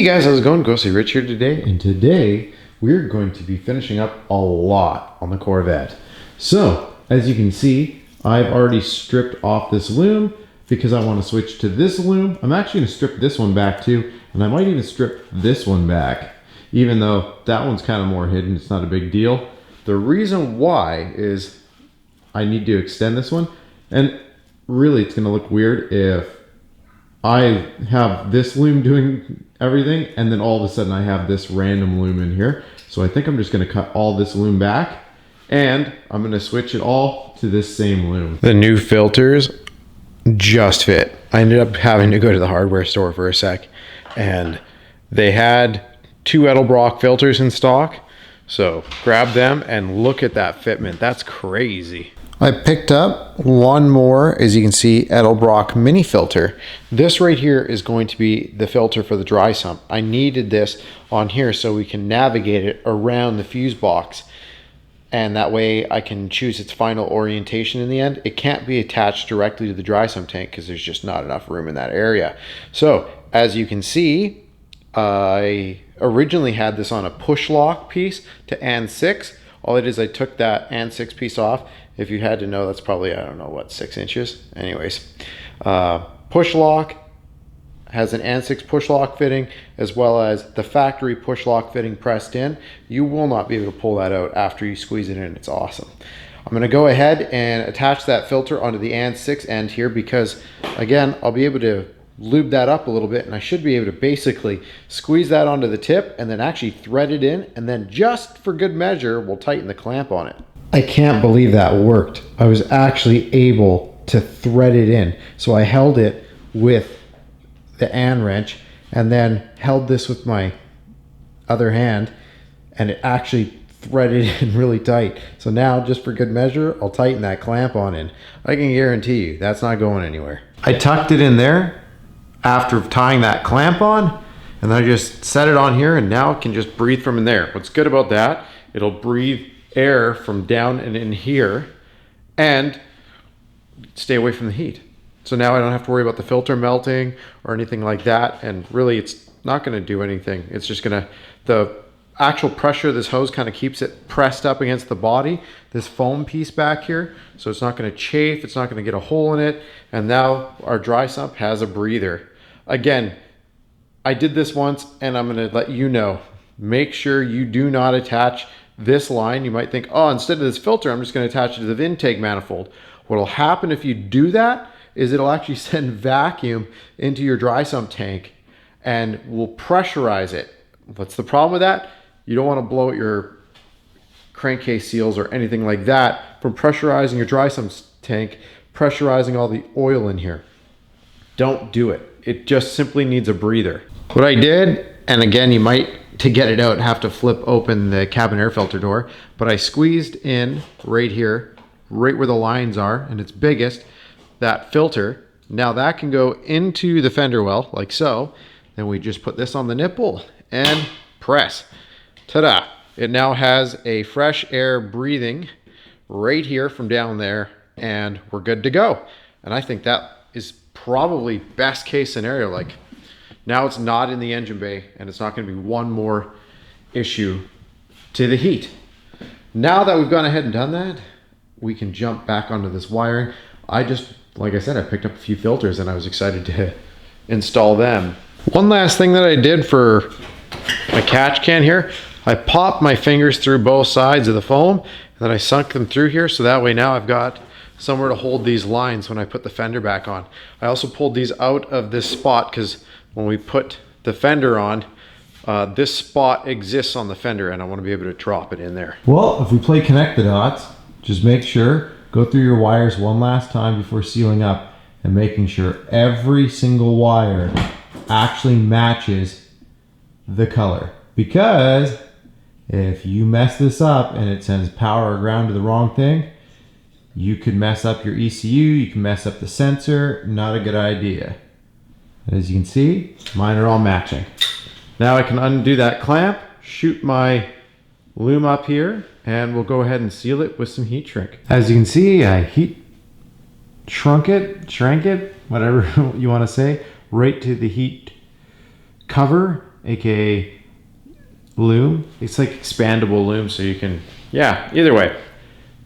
guys, how's it going? Ghostly Rich here today, and today we're going to be finishing up a lot on the Corvette. So, as you can see, I've already stripped off this loom because I want to switch to this loom. I'm actually going to strip this one back too, and I might even strip this one back, even though that one's kind of more hidden. It's not a big deal. The reason why is I need to extend this one, and really it's going to look weird if I have this loom doing everything and then all of a sudden I have this random loom in here. So I think I'm just going to cut all this loom back and I'm going to switch it all to this same loom. The new filters just fit. I ended up having to go to the hardware store for a sec, and they had 2 Edelbrock filters in stock. So grab them and look at that fitment. That's crazy. I picked up one more, as you can see, Edelbrock mini filter. This right here is going to be the filter for the dry sump. I needed this on here so we can navigate it around the fuse box, and that way I can choose its final orientation in the end. It can't be attached directly to the dry sump tank because there's just not enough room in that area. So as you can see, I originally had this on a push lock piece to AND 6. All it is, I took that AND 6 piece off. If you had to know, that's probably, I don't know, what, 6 inches? Anyways, push lock has an AND 6 push lock fitting, as well as the factory push lock fitting pressed in. You will not be able to pull that out after you squeeze it in. It's awesome. I'm going to go ahead and attach that filter onto the AND 6 end here because, again, I'll be able to lube that up a little bit, and I should be able to basically squeeze that onto the tip and then actually thread it in, and then just for good measure, we'll tighten the clamp on it. I can't believe that worked. I was actually able to thread it in. So I held it with the Allen wrench and then held this with my other hand, and it actually threaded in really tight. So now, just for good measure, I'll tighten that clamp on in. I can guarantee you that's not going anywhere. I tucked it in there after tying that clamp on, and then I just set it on here, and now it can just breathe from in there. What's good about that, it'll breathe air from down and in here and stay away from the heat. So now I don't have to worry about the filter melting or anything like that, and really it's not going to do anything. It's just going to, the actual pressure of this hose kind of keeps it pressed up against the body, this foam piece back here, so it's not going to chafe, it's not going to get a hole in it, and now our dry sump has a breather. Again, I did this once, and I'm going to let you know, make sure you do not attach this line. You might think, oh, instead of this filter, I'm just going to attach it to the intake manifold. What will happen if you do that is it'll actually send vacuum into your dry sump tank and will pressurize it. What's the problem with that? You don't want to blow out your crankcase seals or anything like that from pressurizing your dry sump tank, pressurizing all the oil in here. Don't do it. It just simply needs a breather. What I did, and again, you might, to get it out, have to flip open the cabin air filter door, but I squeezed in right here, right where the lines are, and it's biggest, that filter. Now that can go into the fender well, like so. Then we just put this on the nipple and press. Ta-da! It now has a fresh air breathing right here from down there, and we're good to go. And I think that is probably best case scenario. Like, now it's not in the engine bay, and it's not going to be one more issue to the heat. Now that we've gone ahead and done that, we can jump back onto this wiring. I just, like I said, I picked up a few filters and I was excited to install them. One last thing that I did for my catch can here, I popped my fingers through both sides of the foam, and then I sunk them through here, so that way now I've got somewhere to hold these lines when I put the fender back on. I also pulled these out of this spot because when we put the fender on, this spot exists on the fender, and I want to be able to drop it in there. Well, if we play connect the dots, just make sure, go through your wires one last time before sealing up and making sure every single wire actually matches the color. Because if you mess this up and it sends power or ground to the wrong thing, you could mess up your ECU, you can mess up the sensor. Not a good idea. As you can see, mine are all matching. Now I can undo that clamp, shoot my loom up here, and we'll go ahead and seal it with some heat shrink. As you can see, I heat shrank it, whatever you want to say, right to the heat cover, aka loom. It's like expandable loom, so you can, yeah, either way.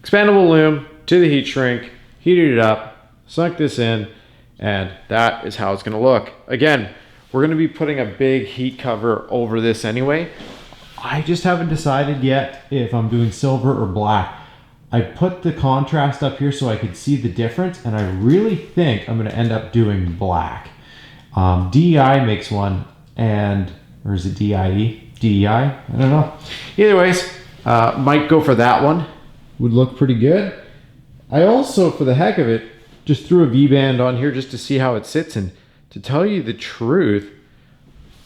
Expandable loom to the heat shrink, heated it up, sunk this in, and that is how it's gonna look. Again, we're gonna be putting a big heat cover over this anyway. I just haven't decided yet if I'm doing silver or black. I put the contrast up here so I could see the difference, and I really think I'm gonna end up doing black. DEI makes one, or is it DIE? DEI? I don't know. Either ways, might go for that one. Would look pretty good. I also, for the heck of it, just threw a V-band on here just to see how it sits, and to tell you the truth,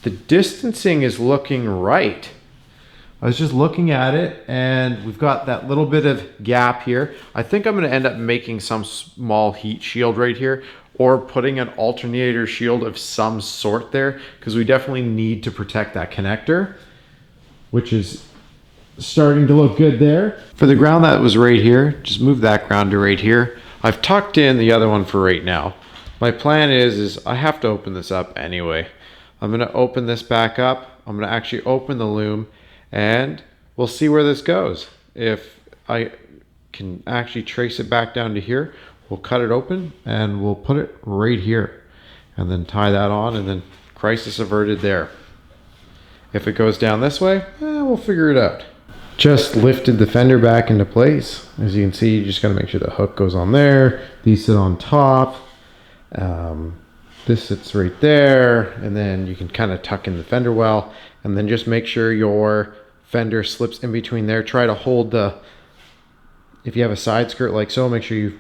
the distancing is looking right. I was just looking at it, and we've got that little bit of gap here. I think I'm gonna end up making some small heat shield right here, or putting an alternator shield of some sort there, because we definitely need to protect that connector, which is starting to look good there. For the ground that was right here, just move that ground to right here. I've tucked in the other one for right now. My plan is I have to open this up anyway. I'm gonna open this back up. I'm gonna actually open the loom, and we'll see where this goes. If I can actually trace it back down to here, we'll cut it open and we'll put it right here, and then tie that on, and then crisis averted there. If it goes down this way, we'll figure it out. Just lifted the fender back into place. As you can see, you just gotta make sure the hook goes on there. These sit on top. This sits right there, and then you can kind of tuck in the fender well, and then just make sure your fender slips in between there. Try to hold if you have a side skirt like so, make sure you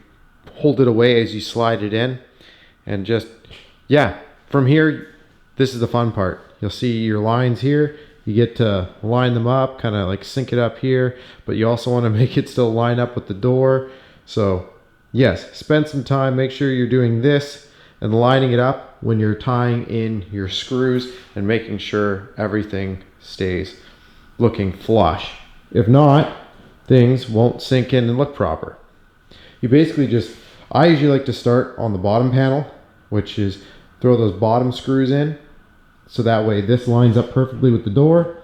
hold it away as you slide it in. And just, yeah, from here, this is the fun part. You'll see your lines here. You get to line them up, kind of like sync it up here, but you also want to make it still line up with the door. So yes, spend some time, make sure you're doing this and lining it up when you're tying in your screws and making sure everything stays looking flush. If not, things won't sink in and look proper. You basically just, I usually like to start on the bottom panel, which is throw those bottom screws in, so that way this lines up perfectly with the door.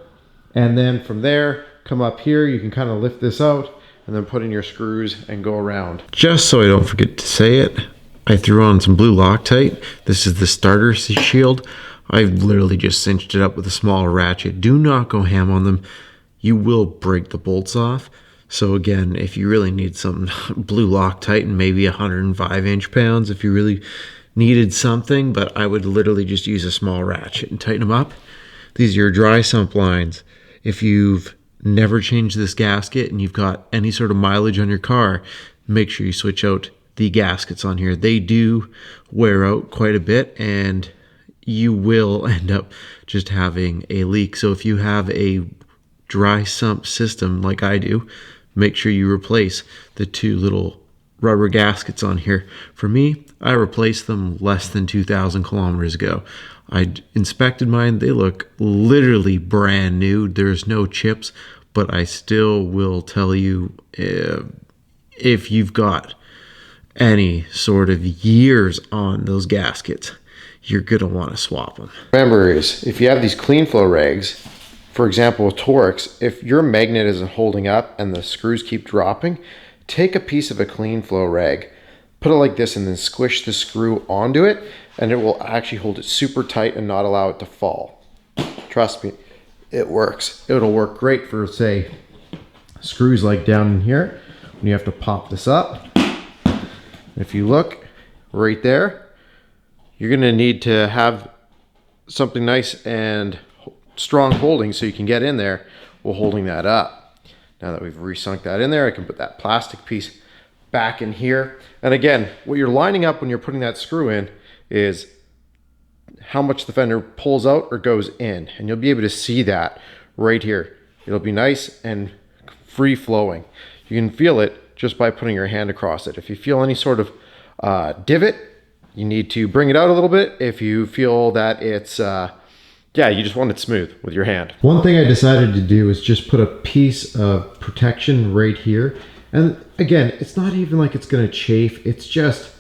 And then from there, come up here, you can kind of lift this out and then put in your screws and go around. Just so I don't forget to say it, I threw on some blue Loctite. This is the starter shield. I've literally just cinched it up with a small ratchet. Do not go ham on them. You will break the bolts off. So again, if you really need some blue Loctite and maybe 105 inch-pounds, if you really needed something, but I would literally just use a small ratchet and tighten them up. These are your dry sump lines. If you've never changed this gasket and you've got any sort of mileage on your car, make sure you switch out the gaskets on here. They do wear out quite a bit, and you will end up just having a leak. So if you have a dry sump system like I do, make sure you replace the two little rubber gaskets on here. For me, I replaced them less than 2,000 kilometers ago. I inspected mine. They look literally brand new. There's no chips, but I still will tell you, if you've got any sort of years on those gaskets, you're gonna want to swap them. Remember, is if you have these clean flow rags, for example with Torx, if your magnet isn't holding up and the screws keep dropping, take a piece of a clean flow rag, put it like this, and then squish the screw onto it, and it will actually hold it super tight and not allow it to fall. Trust me, it works. It'll work great for, say, screws like down in here when you have to pop this up. If you look right there, you're gonna need to have something nice and strong holding so you can get in there while holding that up. Now that we've resunk that in there, I can put that plastic piece back in here. And again, what you're lining up when you're putting that screw in is how much the fender pulls out or goes in. And you'll be able to see that right here. It'll be nice and free flowing. You can feel it just by putting your hand across it. If you feel any sort of divot, you need to bring it out a little bit. If you feel that it's, yeah, you just want it smooth with your hand. One thing I decided to do is just put a piece of protection right here. And again, it's not even like it's gonna chafe. It's just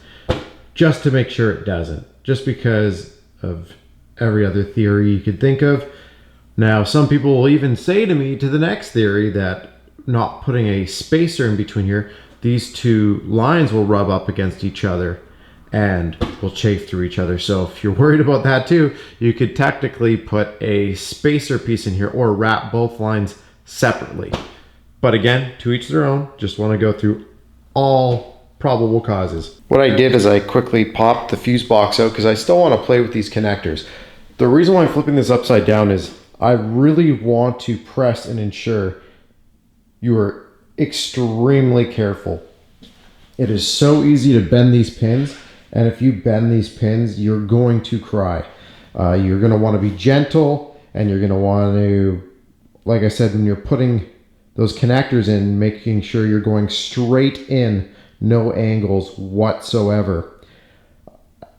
to make sure it doesn't. Just because of every other theory you could think of. Now, some people will even say to me, to the next theory, that not putting a spacer in between here, these two lines will rub up against each other and will chafe through each other. So if you're worried about that too, you could technically put a spacer piece in here or wrap both lines separately. But again, to each their own. Just want to go through all probable causes. What I did is I quickly popped the fuse box out because I still want to play with these connectors. The reason why I'm flipping this upside down is I really want to press and ensure you are extremely careful. It is so easy to bend these pins, and if you bend these pins, you're going to cry. You're going to want to be gentle, and you're going to want to, like I said, when you're putting those connectors in, making sure you're going straight in, no angles whatsoever.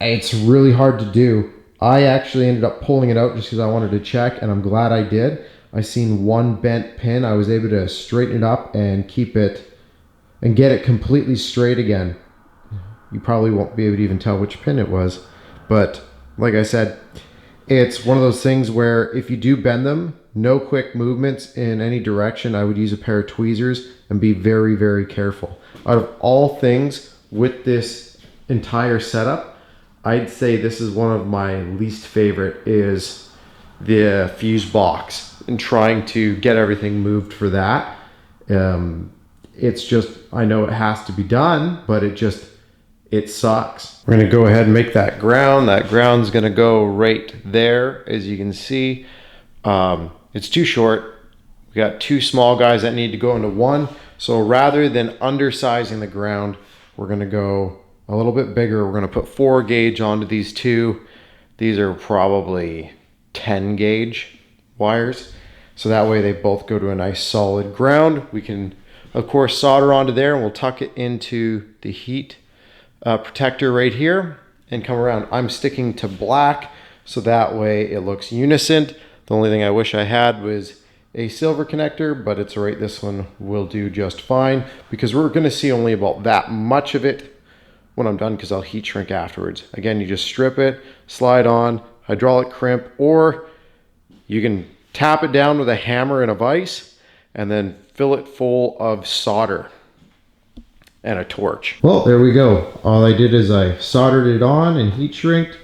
It's really hard to do. I actually ended up pulling it out just because I wanted to check, and I'm glad I did. I seen one bent pin. I was able to straighten it up and keep it and get it completely straight again. You probably won't be able to even tell which pin it was, but like I said, it's one of those things where if you do bend them, no quick movements in any direction. I would use a pair of tweezers and be very, very careful. Out of all things with this entire setup, I'd say this is one of my least favorite, is the fuse box and trying to get everything moved for that. It's just, I know it has to be done, but it sucks. We're gonna go ahead and make that ground. That ground's gonna go right there, as you can see. It's too short. We got two small guys that need to go into one. So rather than undersizing the ground, we're gonna go a little bit bigger. We're gonna put 4 gauge onto these two. These are probably 10 gauge wires. So that way they both go to a nice solid ground. We can, of course, solder onto there, and we'll tuck it into the heat protector right here and come around. I'm sticking to black so that way it looks unison. The only thing I wish I had was a silver connector, but it's all right. This one will do just fine because we're going to see only about that much of it when I'm done, because I'll heat shrink afterwards. Again, you just strip it, slide on, hydraulic crimp, or you can tap it down with a hammer and a vise and then fill it full of solder and a torch. Well, there we go. All I did is I soldered it on and heat shrinked,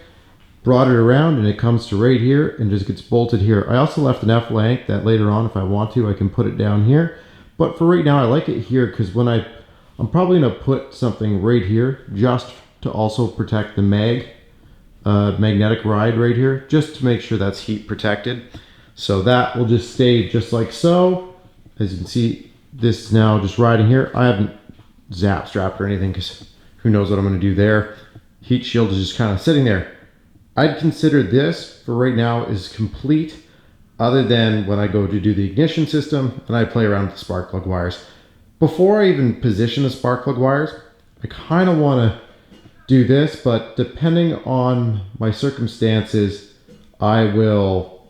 brought it around, and it comes to right here and just gets bolted here. I also left an F-blank that later on, if I want to, I can put it down here. But for right now, I like it here because when I'm probably gonna put something right here just to also protect the magnetic ride right here, just to make sure that's heat protected. So that will just stay just like so. As you can see, this is now just riding here. I haven't zap strapped or anything because who knows what I'm gonna do there. Heat shield is just kind of sitting there. I'd consider this for right now is complete, other than when I go to do the ignition system and I play around with the spark plug wires. Before I even position the spark plug wires, I kind of want to do this, but depending on my circumstances, I will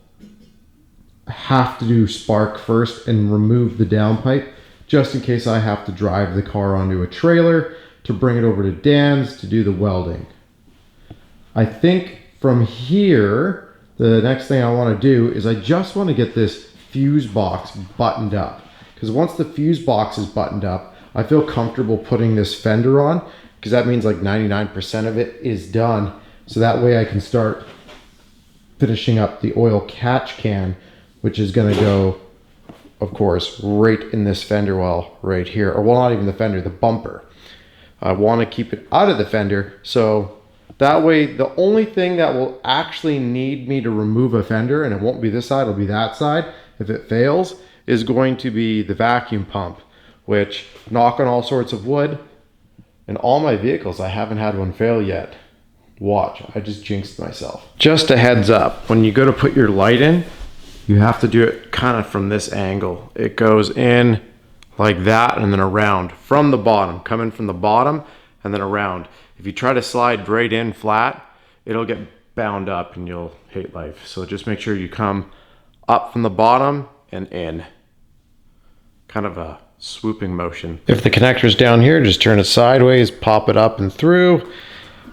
have to do spark first and remove the downpipe, just in case I have to drive the car onto a trailer to bring it over to Dan's to do the welding. I think from here, the next thing I want to do is I just want to get this fuse box buttoned up. Because once the fuse box is buttoned up, I feel comfortable putting this fender on, because that means like 99% of it is done. So that way I can start finishing up the oil catch can, which is going to go, of course, right in this fender well right here. Or well, not even the fender, the bumper. I want to keep it out of the fender, so that way the only thing that will actually need me to remove a fender, and it won't be this side, it'll be that side if it fails, is going to be the vacuum pump, which, knock on all sorts of wood, in all my vehicles I haven't had one fail yet. Watch, I just jinxed myself. Just a heads up, when you go to put your light in, you have to do it kind of from this angle. It goes in like that and then around from the bottom, coming from the bottom and then around. If you try to slide right in flat, it'll get bound up and you'll hate life. So just make sure you come up from the bottom and in. Kind of a swooping motion. If the connector's down here, just turn it sideways, pop it up and through.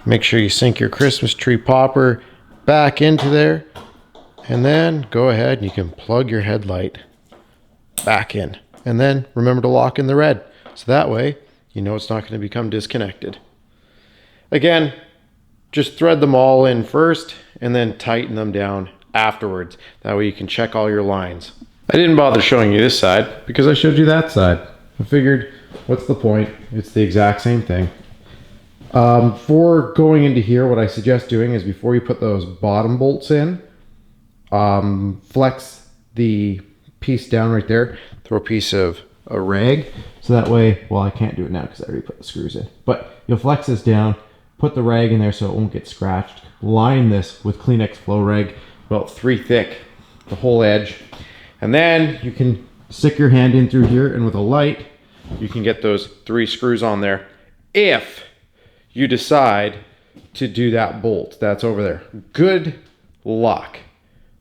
Make sure you sink your Christmas tree popper back into there And then go ahead and you can plug your headlight back in. And then remember to lock in the red. So that way, you know it's not going to become disconnected. Again, just thread them all in first and then tighten them down afterwards. That way you can check all your lines. I didn't bother showing you this side because I showed you that side. I figured, what's the point? It's the exact same thing. For going into here, what I suggest doing is before you put those bottom bolts in, flex the piece down right there, throw a piece of a rag, so that way, well, I can't do it now because I already put the screws in, but you'll flex this down, put the rag in there so it won't get scratched, line this with Kleenex flow rag, about 3 thick, the whole edge, and then you can stick your hand in through here, and with a light, you can get those 3 screws on there if you decide to do that bolt that's over there. Good luck.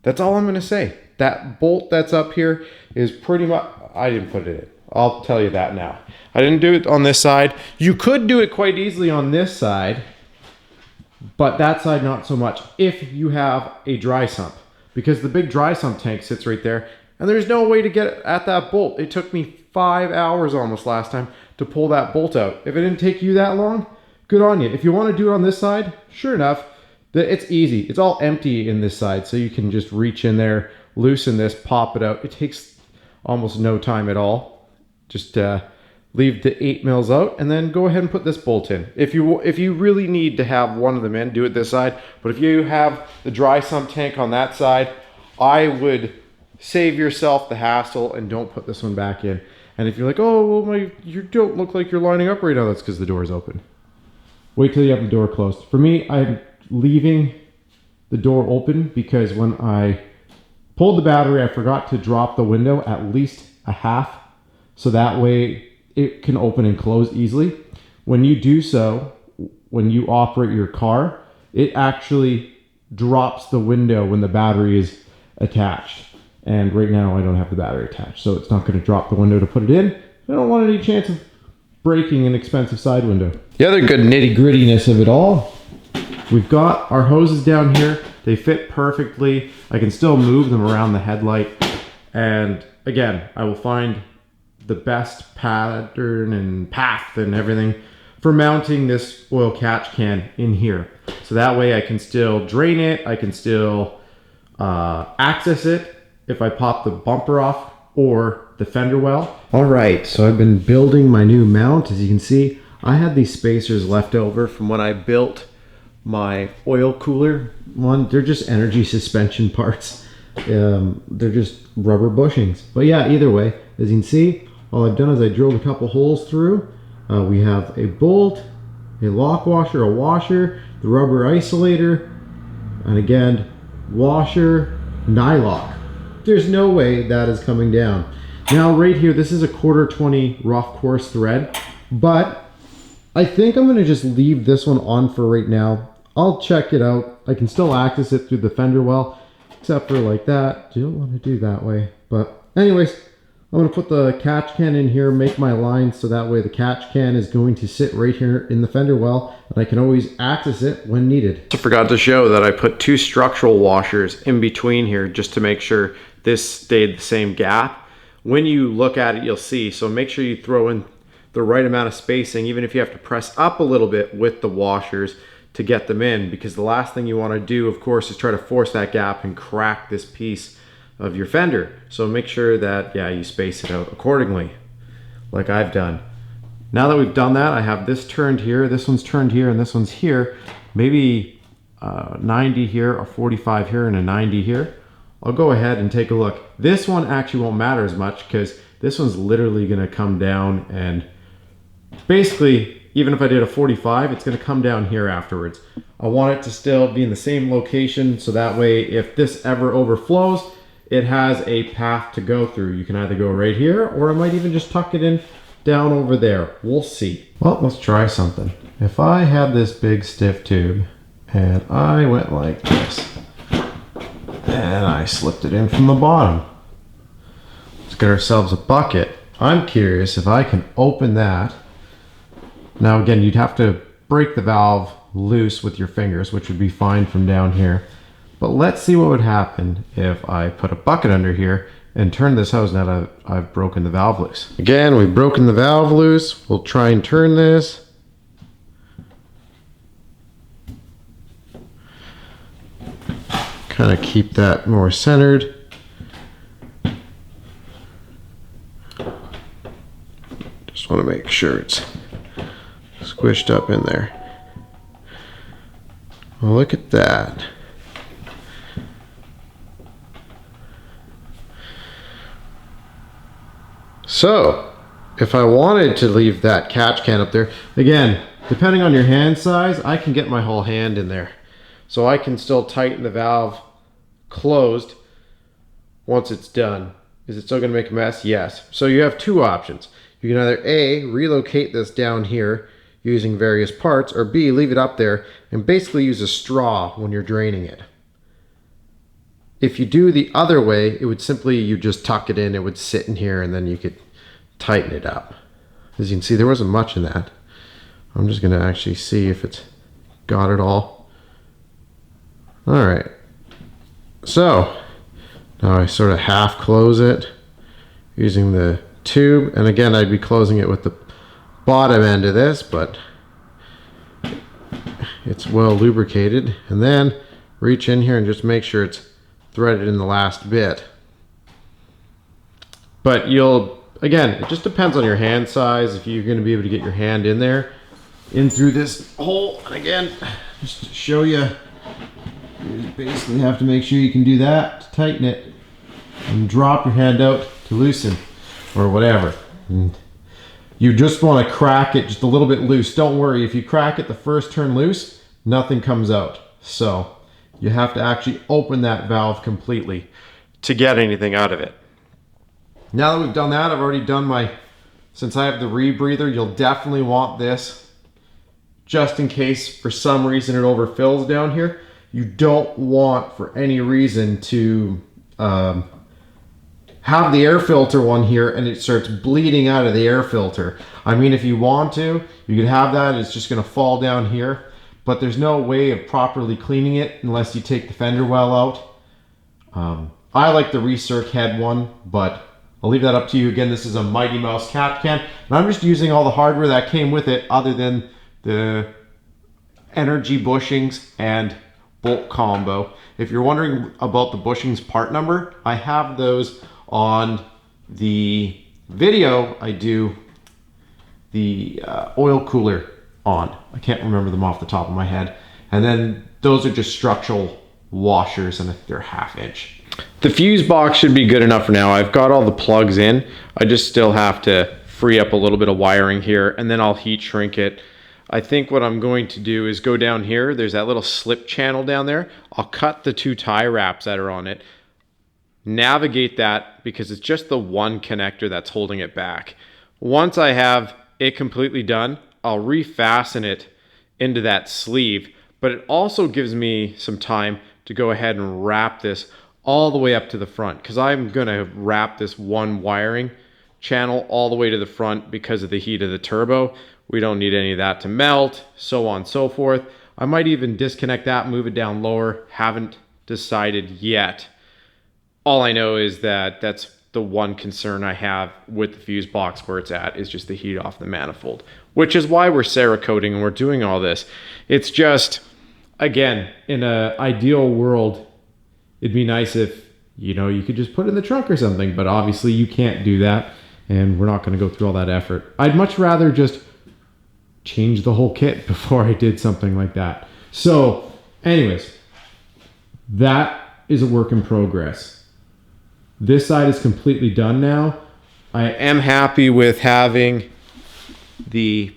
That's all I'm gonna say. That bolt that's up here is pretty much, I didn't put it in. I'll tell you that now. I didn't do it on this side. You could do it quite easily on this side, but that side not so much if you have a dry sump, because the big dry sump tank sits right there and there's no way to get at that bolt. It took me 5 hours almost last time to pull that bolt out. If it didn't take you that long, good on you. If you want to do it on this side, sure enough, it's easy. It's all empty in this side, so you can just reach in there, loosen this, pop it out. It takes almost no time at all. Just leave the 8 mils out and then go ahead and put this bolt in. If you really need to have one of them in, do it this side. But if you have the dry sump tank on that side, I would save yourself the hassle and don't put this one back in. And if you're like, oh, well, you don't look like you're lining up right now, that's because the door is open. Wait till you have the door closed. For me, I'm leaving the door open because when I pulled the battery, I forgot to drop the window at least a half, so that way it can open and close easily. When you do so, when you operate your car, it actually drops the window when the battery is attached. And right now I don't have the battery attached, so it's not going to drop the window to put it in. I don't want any chance of breaking an expensive side window. The other good nitty grittiness of it all, we've got our hoses down here. They fit perfectly. I can still move them around the headlight. And again, I will find the best pattern and path and everything for mounting this oil catch can in here. So that way I can still drain it. I can still access it if I pop the bumper off or the fender well. All right, so I've been building my new mount. As you can see, I had these spacers left over from when I built my oil cooler one. They're just energy suspension parts. They're just rubber bushings. But yeah, either way, as you can see, all I've done is I drilled a couple holes through. We have a bolt, a lock washer, a washer, the rubber isolator, and again, washer, nylock. There's no way that is coming down. Now right here, this is a 1/4-20 rough coarse thread, but I think I'm gonna just leave this one on for right now. I'll check it out. I can still access it through the fender well, except for like that. You don't want to do that way. But anyways, I'm gonna put the catch can in here, make my line so that way the catch can is going to sit right here in the fender well, and I can always access it when needed. I forgot to show that I put 2 structural washers in between here just to make sure this stayed the same gap. When you look at it, you'll see. So make sure you throw in the right amount of spacing, even if you have to press up a little bit with the washers to get them in, because the last thing you want to do, of course, is try to force that gap and crack this piece of your fender. So make sure that, yeah, you space it out accordingly, like I've done. Now that we've done that, I have this turned here, this one's turned here, and this one's here. Maybe 90 here, a 45 here, and a 90 here. I'll go ahead and take a look. This one actually won't matter as much because this one's literally gonna come down, and basically, even if I did a 45, it's gonna come down here afterwards. I want it to still be in the same location, so that way if this ever overflows, it has a path to go through. You can either go right here, or I might even just tuck it in down over there. We'll see. Well, let's try something. If I had this big stiff tube and I went like this, and I slipped it in from the bottom. Let's get ourselves a bucket. I'm curious if I can open that. Now again, you'd have to break the valve loose with your fingers, which would be fine from down here. But let's see what would happen if I put a bucket under here and turn this hose now that I've broken the valve loose. Again, we've broken the valve loose. We'll try and turn this. Kind of keep that more centered. Just want to make sure it's squished up in there. Well, look at that. So, if I wanted to leave that catch can up there, again, depending on your hand size, I can get my whole hand in there. So I can still tighten the valve closed once it's done. Is it still going to make a mess? Yes. So you have two options. You can either A, relocate this down here using various parts, or B, leave it up there and basically use a straw when you're draining it. If you do the other way, it would simply, you just tuck it in, it would sit in here, and then you could tighten it up. As you can see, there wasn't much in that. I'm just going to actually see if it's got it all. All right. So now I sort of half close it using the tube, and again, I'd be closing it with the bottom end of this, but it's well lubricated. And then reach in here and just make sure it's threaded in the last bit. But again, it just depends on your hand size, if you're going to be able to get your hand in there, in through this hole. And again, just to show you, you basically have to make sure you can do that to tighten it, and drop your hand out to loosen, or whatever. And you just want to crack it just a little bit loose. Don't worry, if you crack it the first turn loose, nothing comes out. So you have to actually open that valve completely to get anything out of it. Now that we've done that, I've already done since I have the rebreather, you'll definitely want this just in case for some reason it overfills down here. You don't want for any reason to have the air filter one here and it starts bleeding out of the air filter. I mean, if you want to, you could have that, it's just gonna fall down here, but there's no way of properly cleaning it unless you take the fender well out. I like the recirc head one, but I'll leave that up to you. Again, this is a Mighty Mouse cap can, and I'm just using all the hardware that came with it other than the energy bushings and bolt combo. If you're wondering about the bushings part number, I have those on the video. I do the oil cooler on. I can't remember them off the top of my head. And then those are just structural washers, and they're 1/2 inch. The fuse box should be good enough for now. I've got all the plugs in. I just still have to free up a little bit of wiring here, and then I'll heat shrink it. I think what I'm going to do is go down here. There's that little slip channel down there. I'll cut the 2 tie wraps that are on it, navigate that, because it's just the one connector that's holding it back. Once I have it completely done, I'll refasten it into that sleeve, but it also gives me some time to go ahead and wrap this all the way up to the front, because I'm gonna wrap this one wiring channel all the way to the front because of the heat of the turbo. We don't need any of that to melt, so on and so forth. I might even disconnect that, move it down lower. Haven't decided yet. All I know is that that's the one concern I have with the fuse box where it's at, is just the heat off the manifold, which is why we're Cerakoting and we're doing all this. It's just, again, in an ideal world, it'd be nice if, you could just put it in the trunk or something, but obviously you can't do that, and we're not going to go through all that effort. I'd much rather just change the whole kit before I did something like that. So anyways, that is a work in progress. This side is completely done now. I am happy with having the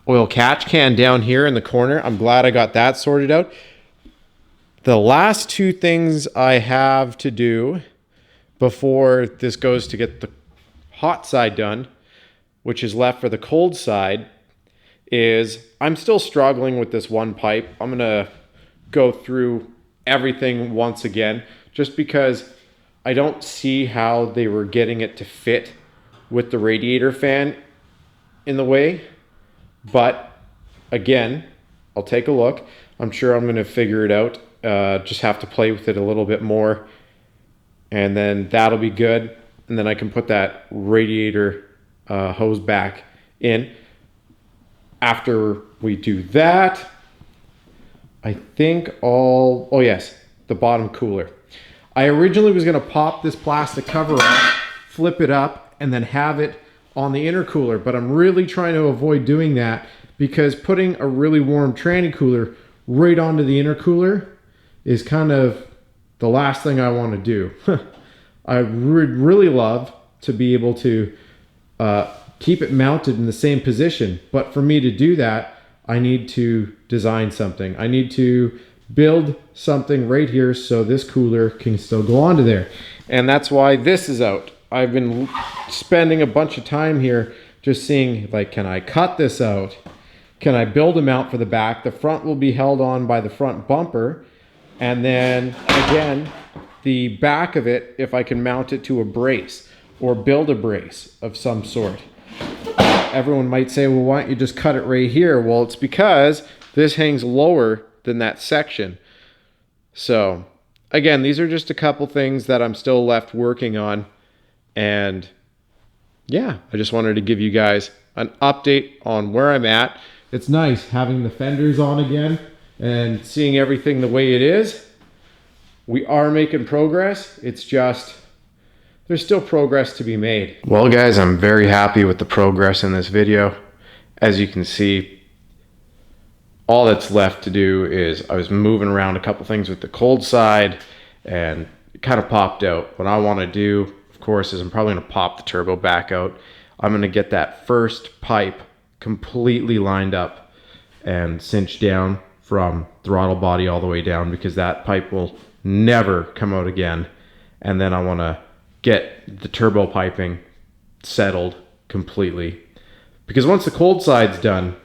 oil catch can down here in the corner. I'm glad I got that sorted out. The last 2 things I have to do before this goes to get the hot side done, which is left for the cold side, is I'm still struggling with this one pipe. I'm gonna go through everything once again, just because I don't see how they were getting it to fit with the radiator fan in the way. But again, I'll take a look. I'm sure I'm gonna figure it out. Just have to play with it a little bit more, and then that'll be good. And then I can put that radiator hose back in. After we do that, I think oh yes, the bottom cooler. I originally was gonna pop this plastic cover off, flip it up, and then have it on the intercooler, but I'm really trying to avoid doing that because putting a really warm tranny cooler right onto the intercooler is kind of the last thing I want to do. I would really love to be able to keep it mounted in the same position, but for me to do that, I need to design something. I need to build something right here so this cooler can still go onto there. And that's why this is out. I've been spending a bunch of time here just seeing, like, can I cut this out? Can I build a mount for the back? The front will be held on by the front bumper. And then again, the back of it, if I can mount it to a brace or build a brace of some sort. Everyone might say, well, why don't you just cut it right here? Well, it's because this hangs lower than that section. So again, these are just a couple things that I'm still left working on. And yeah, I just wanted to give you guys an update on where I'm at. It's nice having the fenders on again and seeing everything the way it is. We are making progress. It's just, there's still progress to be made. Well guys, I'm very happy with the progress in this video. As you can see, all that's left to do is I was moving around a couple things with the cold side and it kind of popped out. What I want to do, of course, is I'm probably going to pop the turbo back out. I'm going to get that first pipe completely lined up and cinched down from throttle body all the way down, because that pipe will never come out again. And then I want to get the turbo piping settled completely, because once the cold side's done,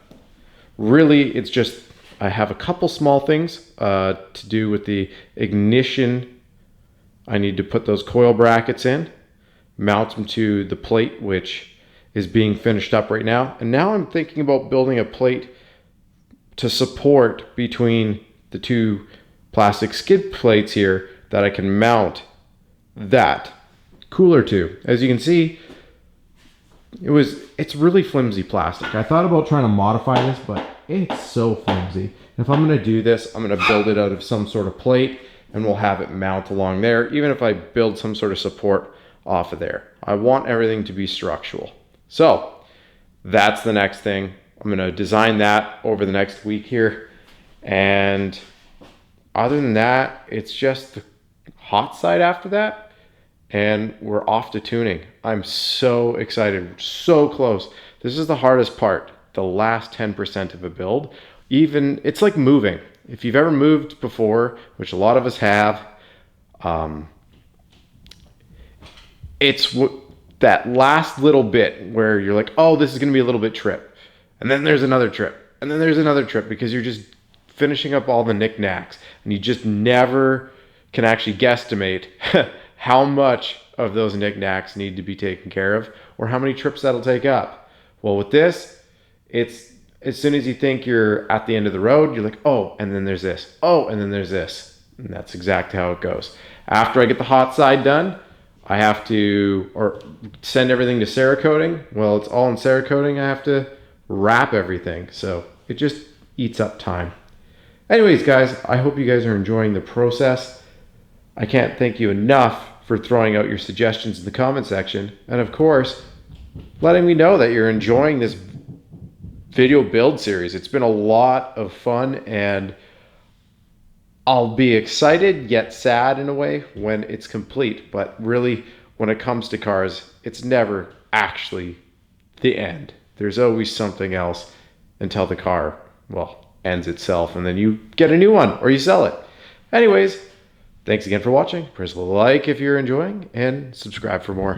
really it's just, I have a couple small things to do with the ignition. I need to put those coil brackets in, mount them to the plate, which is being finished up right now. And now I'm thinking about building a plate to support between the two plastic skid plates here that I can mount that cooler to. As you can see, it's really flimsy plastic. I thought about trying to modify this, but it's so flimsy. If I'm gonna do this, I'm gonna build it out of some sort of plate and we'll have it mount along there, even if I build some sort of support off of there. I want everything to be structural. So that's the next thing. I'm gonna design that over the next week here. And other than that, it's just the hot side after that. And we're off to tuning. I'm so excited, we're so close. This is the hardest part, the last 10% of a build. Even, it's like moving. If you've ever moved before, which a lot of us have, it's that last little bit where you're like, oh, this is gonna be a little bit trip. And then there's another trip. And then there's another trip, because you're just finishing up all the knickknacks and you just never can actually guesstimate how much of those knickknacks need to be taken care of or how many trips that'll take up. Well, with this, it's as soon as you think you're at the end of the road, you're like, oh, and then there's this. Oh, and then there's this. And that's exactly how it goes. After I get the hot side done, I have to send everything to Cerakoting. Well, it's all in Cerakoting. I have to wrap everything. So it just eats up time. Anyways, guys, I hope you guys are enjoying the process. I can't thank you enough for throwing out your suggestions in the comment section. And of course, letting me know that you're enjoying this video build series. It's been a lot of fun, and I'll be excited yet sad in a way when it's complete. But really, when it comes to cars, it's never actually the end. There's always something else until the car, well, ends itself, and then you get a new one or you sell it. Anyways, thanks again for watching. Press like if you're enjoying, and subscribe for more.